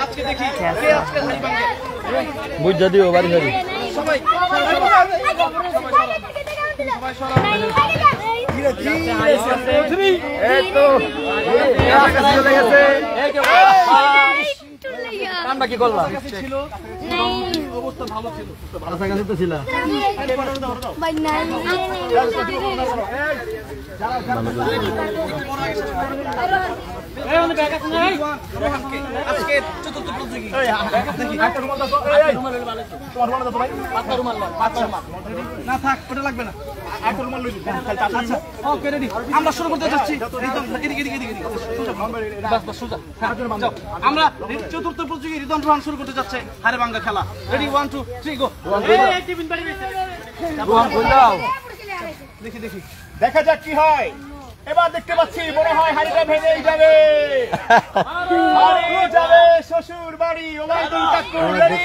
আজকে দেখি কে আজকে হাড়ি ভাঙবে বুঝ যদিও বাড়ি বাড়ি সবাই কামটা কি করলা ছিল অবস্থা ভালো ছিল ভালো থাকা তো ছিল আজকে চতুর্থ প্রতিযোগী না থাক ওটা লাগবে না আমরা শুরু করতে যাচ্ছি আমরা চতুর্থ প্রতিযোগী রিদন রোহান শুরু করতে যাচ্ছে হারে ভাঙ্গা খেলা রেডি 1 2 3 গো দেখি দেখি দেখা যাক কি হয় এবার দেখতে পাচ্ছি মনে হয় হাড়িটা ভেঙেই যাবে হাড়ি যাবে শ্বশুর বাড়ি ওবাইদুল কাকু রেডি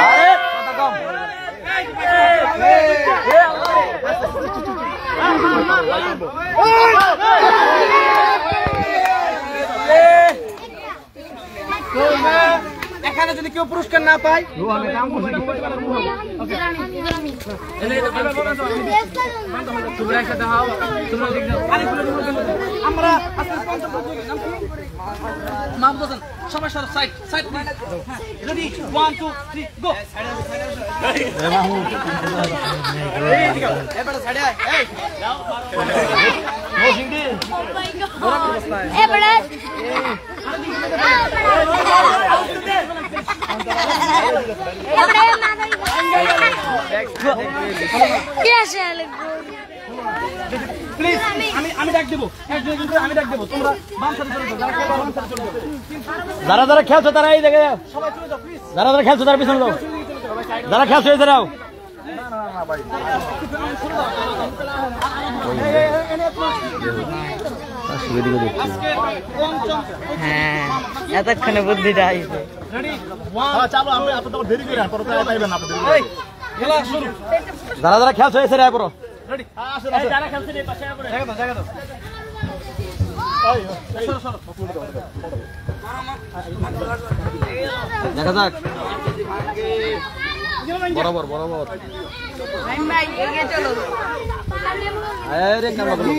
আরে কথা কম এখানে যদি কেউ পুরস্কার না পায় আমরা সবাই সাইড সাইড রেডি 1 2 3 গো এবারে সাইডে এই প্লিজ আমি ডাক দেব আমি ডাক দেব তোমরা বাম সাইডে চলে যাও যারা যারা খেলছো তারা এই দেখে সবাই চলে যাও প্লিজ যারা যারা খেলছো তারা পিছনে যাও যারা খেলছো এই দাঁড়াও হ্যাঁ এতক্ষণে বুদ্ধিটা আইছে রেডি চালো আমরা আপনাদের দেরি করে পরে পাইবেন আপনাদের খেলা শুরু যারা যারা খেলছো এই সাইডে পড়ো রেডি আসেন যারা খেলছে এই পাশে করে জায়গা দাও সরো সরো দেখা যাক বরাবর বরাবর ভাই এগিয়ে চলো আরে কামড়া বলো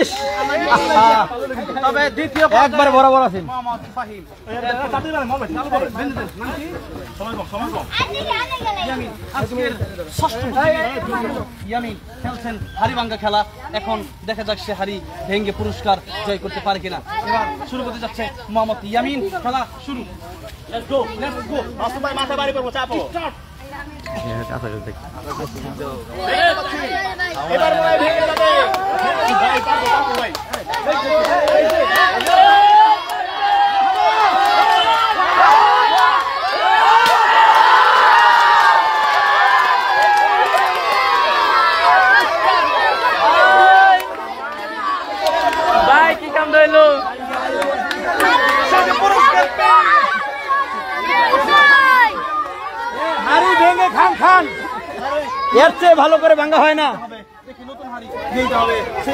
ইস তবে দ্বিতীয় একবার বরাবর আছেন মোহাম্মদ ফাহিম আজকের ষষ্ঠ ইয়ামিন খেলছেন হাড়িভাঙ্গা খেলা এখন দেখা যাক সে হাড়ি ভেঙ্গে পুরস্কার জয় করতে পারে কিনা এবার শুরু করতে যাচ্ছে মোহাম্মদ ইয়ামিন খেলা শুরু লেটস গো মাসুম ভাই মাথা বাড়ি করবো চাপো এবার মনে হয় ভেঙে যাবে ভাই পারবো ভাই ভাই কি কাম দইলো হাড়ি ভেঙে খান খান এর চেয়ে ভালো করে ভাঙা হয় না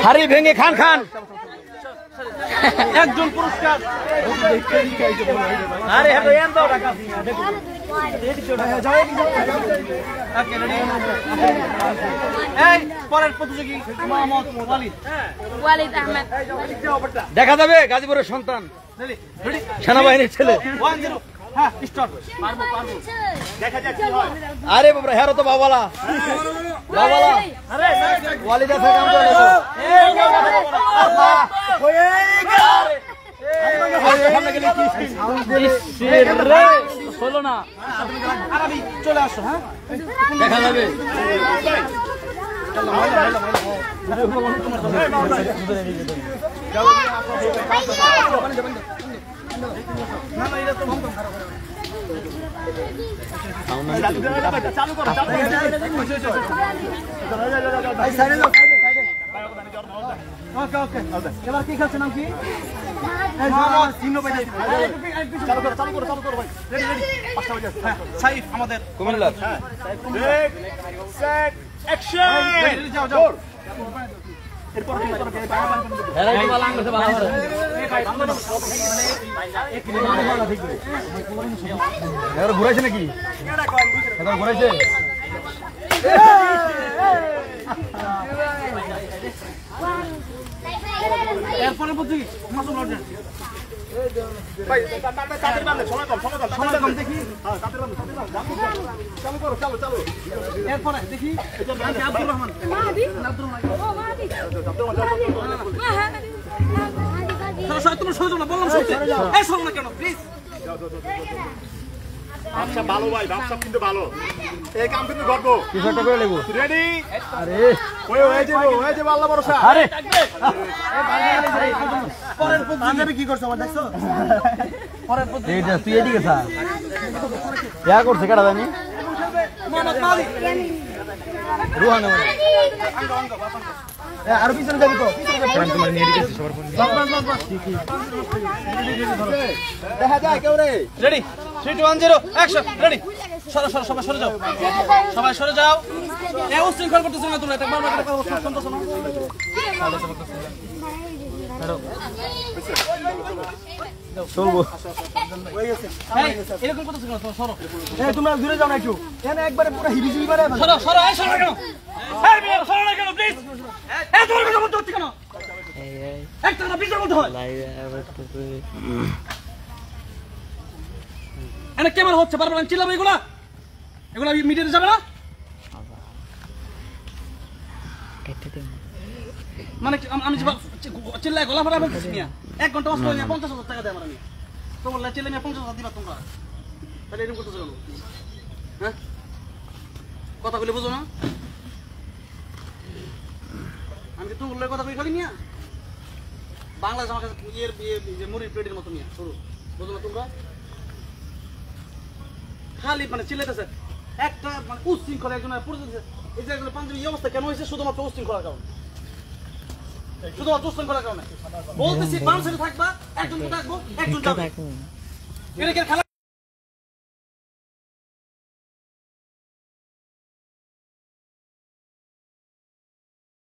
হাড়ি ভেঙে খান খান একজন পুরস্কার আরে হ্যাঁ এন দাও টাকা এই পরের প্রতিযোগী মোহাম্মদ ওয়ালিদ ওয়ালিদ আহমেদ দেখা যাবে গাজীপুরের সন্তান রেডি সেনাবাহিনীর ছেলে 1-0 হ্যাঁ স্টার্ট পারবো দেখা যাক কি হয় আরে বাবা হেরো তো বাবালা বাবালা আরে ওয়ালিদ আছে কাম করে হলো না আরবি চলে আসো হ্যাঁ দেখা যাবে চালু করো ওকে ওকে এবার কি খেলছে নাম কি চালু করো ভাই রেডি রেডি 5টা বাজে হ্যাঁ সাইফ আমাদের কুমিল্লা সেট অ্যাকশন যাও যাও এরপর এবার ঘুরাইছে নাকি এবার ঘুরাইছে এরপরে বলছি মাসুম লড়ছেন ভাই তাদের বান্ধে সময় কম দেখি হ্যাঁ তাদের বান্ধে চালু করো চালু এরপরে দেখি আব্দুর রহমান আব্দুর রহমান সর তুমি সরে যাও না বললাম শুনতে এই সর না কেন প্লিজ ব্যবসা ভালো ভাই ব্যবসা কিন্তু ভালো এই কাম কিন্তু গর্ব কিছু একটা করে লেবো রেডি আরে ওই যে আল্লাহ ভরসা আরে পরের পাঞ্জাবি কি করছো আমার দেখছো পরের এইটা তুই এদিকে থা ইয়া করছে কেডা জানি মোহাম্মদ মালিক রুহান আরো পিছনে যাবি তো তোমার নিয়ে দিয়েছি সবার ফোন দেখা যায় কেউ রে রেডি 3 2 1 0 অ্যাকশন রেডি সরো সরো সবাই সরে যাও সবাই সরে যাও এ উশৃঙ্খল করতেছ না তোমরা এটা বারবার এটা শুনতেছ না চলবো এই এরকম করতেছ কেন তোমরা সরো এই তোমরা দূরে যাও না একটু এখানে একবারে পুরো হিবিজিবি করে সরো সরো এই সরো না কেন এই মিয়া সরো না কেন প্লিজ এই তোর কথা বলতে হচ্ছে কেন একটা কথা বিচার বলতে হয় এনে ক্যামেরা হচ্ছে বারবার চিল্লাবে এগুলা এগুলা মিডিয়াতে যাবে না মানে আমি চিল্লায় গলা ফাটা বলতেছি মিয়া 1 ঘন্টা অস্ত নিয়ে 50,000 টাকা দেয় আমার আমি তো বললে চিল্লে মিয়া 50,000 দিবা তোমরা তাহলে এরকম করতেছো কেন হ্যাঁ কথা বলে বুঝো না আমি কি তুমি কথা কই খালি মিয়া বাংলাদেশ আমার কাছে যে মুড়ির প্লেটের মতো মিয়া শুরু বুঝো না তোমরা খালি মানে চিল্লাইতেছে একটা মানে উশৃঙ্খলা একজন পরিচিত এই যে একজন পাঞ্জাবি এই অবস্থা কেন হয়েছে শুধুমাত্র উশৃঙ্খলার কারণে শুধুমাত্র উশৃঙ্খলার কারণে বলতেছি বাম সাইডে থাকবা একজন থাকবো একজন যাবে এটা কি খেলা